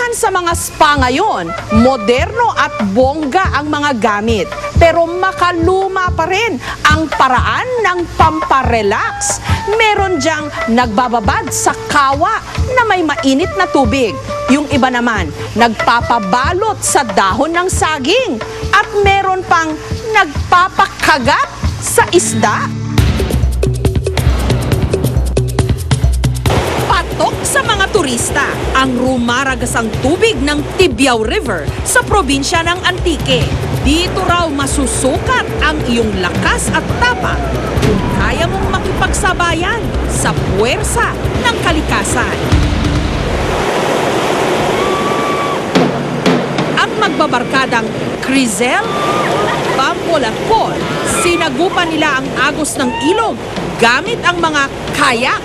Karamihan sa mga spa ngayon, moderno at bongga ang mga gamit. Pero makaluma pa rin ang paraan ng pamparelax. Meron diyang nagbababad sa kawa na may mainit na tubig. Yung iba naman, nagpapabalot sa dahon ng saging. At meron pang nagpapakagat sa isda. Patok sa mga turista ang rumaragasang tubig ng Tibiao River sa probinsya ng Antique. Dito raw masusukat ang iyong lakas at tapang kung kaya mong makipagsabayan sa puwersa ng kalikasan. Ang magbabarkadang Crizel, Bambol at Paul, sinagupan nila ang agos ng ilog gamit ang mga kayak.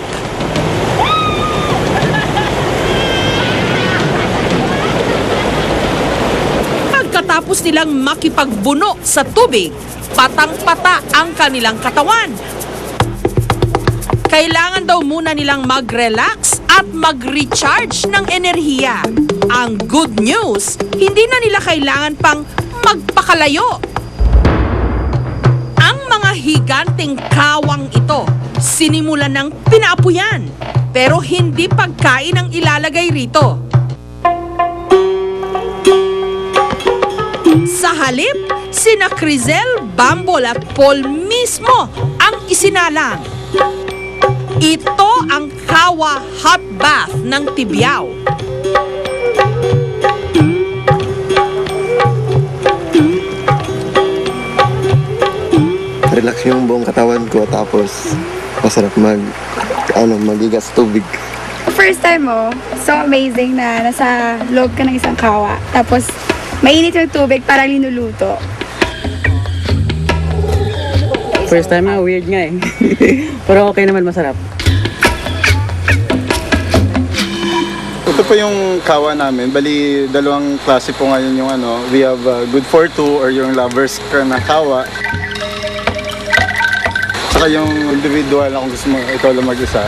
Pagkatapos nilang makipagbuno sa tubig, patang-pata ang kanilang katawan. Kailangan daw muna nilang mag-relax at mag-recharge ng enerhiya. Ang good news, hindi na nila kailangan pang magpakalayo. Ang mga higanting kawang ito, sinimulan ng pinaapuyan, pero hindi pagkain ang ilalagay rito. Sa halip, sina Crizel, Bambol at Paul mismo ang isinalang. Ito ang Kawa Hot Bath ng Tibiao. Relax yung buong katawan ko, tapos masarap magigas tubig. First time mo, so amazing na nasa loob ka ng isang kawa. Tapos mainit yung tubig, parang linuluto. First time nga, weird nga eh. Pero okay naman, masarap. Ito po yung kawa namin. Bali, dalawang klase po ngayon yung we have good for two or yung lovers ka na kawa. Saka yung individual na kung gusto mo ikaw lang mag-isa.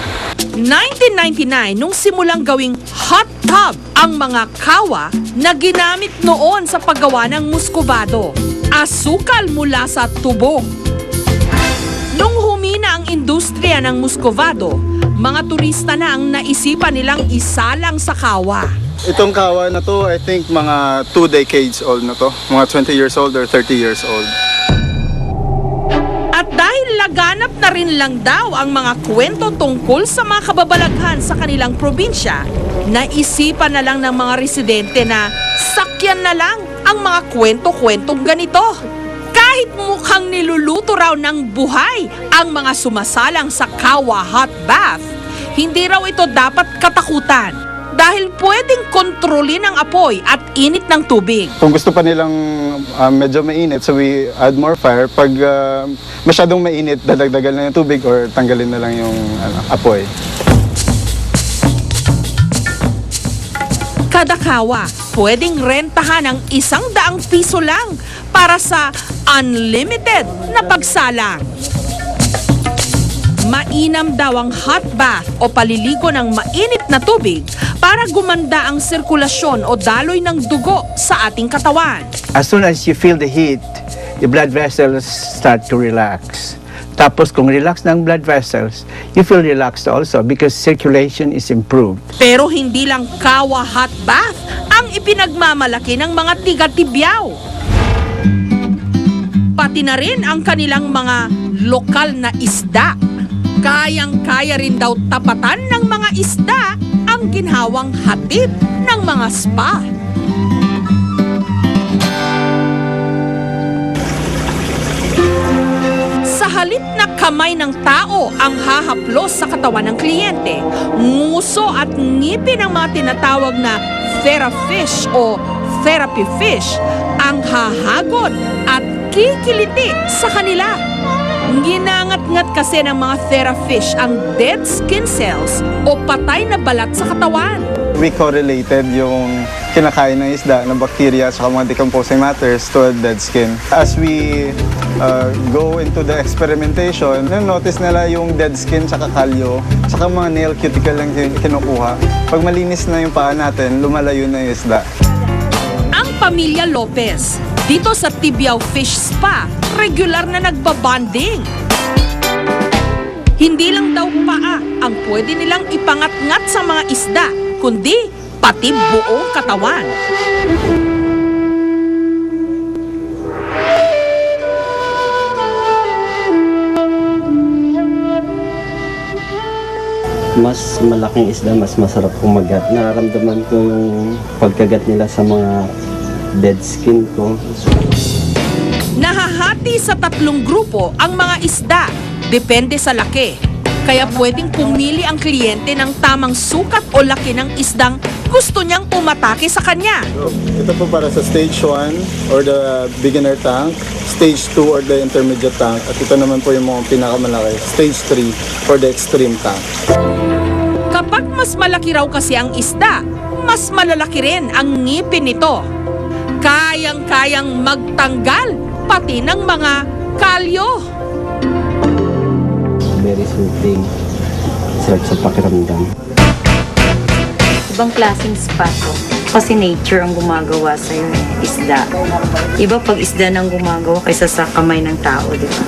1999, nung simulang gawing hot tub ang mga kawa na ginamit noon sa paggawa ng muscovado, asukal mula sa tubo. Nung humina ang industriya ng muscovado, mga turista na ang naisipan nilang isalang sa kawa. Itong kawa na to, I think mga 2 decades old na to. Mga 20 years old or 30 years old. At dahil laganap na rin lang daw ang mga kwento tungkol sa mga kababalaghan sa kanilang probinsya, naisipan na lang ng mga residente na sakyan na lang ang mga kwento-kwentong ganito. Kahit mukhang niluluto raw ng buhay ang mga sumasalang sa Kawa Hot Bath, hindi raw ito dapat katakutan dahil pwedeng kontrolin ang apoy at init ng tubig. Kung gusto pa nilang medyo mainit, so we add more fire. Pag masyadong mainit, dadagdagan lang yung tubig or tanggalin na lang yung apoy. Kada kawa, pwedeng rentahan ng 100 piso lang para sa unlimited na pagsalang. Mainam daw ang hot bath o paliligo ng mainit na tubig para gumanda ang sirkulasyon o daloy ng dugo sa ating katawan. As soon as you feel the heat, the blood vessels start to relax. Tapos kung relax ng blood vessels, you feel relaxed also because circulation is improved. Pero hindi lang Kawa Hot Bath ang ipinagmamalaki ng mga tiga-Tibiao. Pati na rin ang kanilang mga lokal na isda. Kayang-kaya rin daw tapatan ng mga isda ang ginhawang hatid ng mga spa. Sa halip na kamay ng tao ang hahaplos sa katawan ng kliyente, nguso at ngipin ng mga tinatawag na therafish o therapy fish ang hahagod at kikiliti sa kanila. Ginangat-ngat kasi ng mga therafish ang dead skin cells o patay na balat sa katawan. We correlated yung kinakain ng isda na bacteria at mga decomposing matters to dead skin. As we go into the experimentation, notice nila yung dead skin tsaka kalyo, tsaka mga nail cuticle lang kinukuha. Pag malinis na yung paa natin, lumalayo na yung isda. Ang pamilya Lopez, dito sa Tibiao Fish Spa, regular na nagbabanding. Hindi lang daw paa ang pwede nilang ipangat-ngat sa mga isda, kundi pati buong katawan. Mas malaking isda, mas masarap kumagat. Nararamdaman ko yung pagkagat nila sa mga dead skin ko. Nahahati sa 3 grupo ang mga isda, depende sa laki. Kaya pwedeng pumili ang kliyente ng tamang sukat o laki ng isdang gusto niyang umatake sa kanya. Ito po para sa stage 1 or the beginner tank, stage 2 or the intermediate tank, at ito naman po yung mga pinakamalaki, stage 3 for the extreme tank. Kapag mas malaki raw kasi ang isda, mas malalaki rin ang ngipin nito. Kayang-kayang magtanggal pati ng mga kalyo. Very soothing. Sarap sa pakiramdam. Ibang klaseng spa to. Kasi nature ang gumagawa sa'yo, isda. Iba pag isda nang gumagawa kaysa sa kamay ng tao, di ba?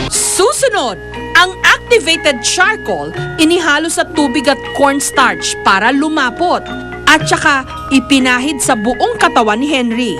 Susunod, ang activated charcoal inihalo sa tubig at cornstarch para lumapot at saka ipinahid sa buong katawan ni Henry.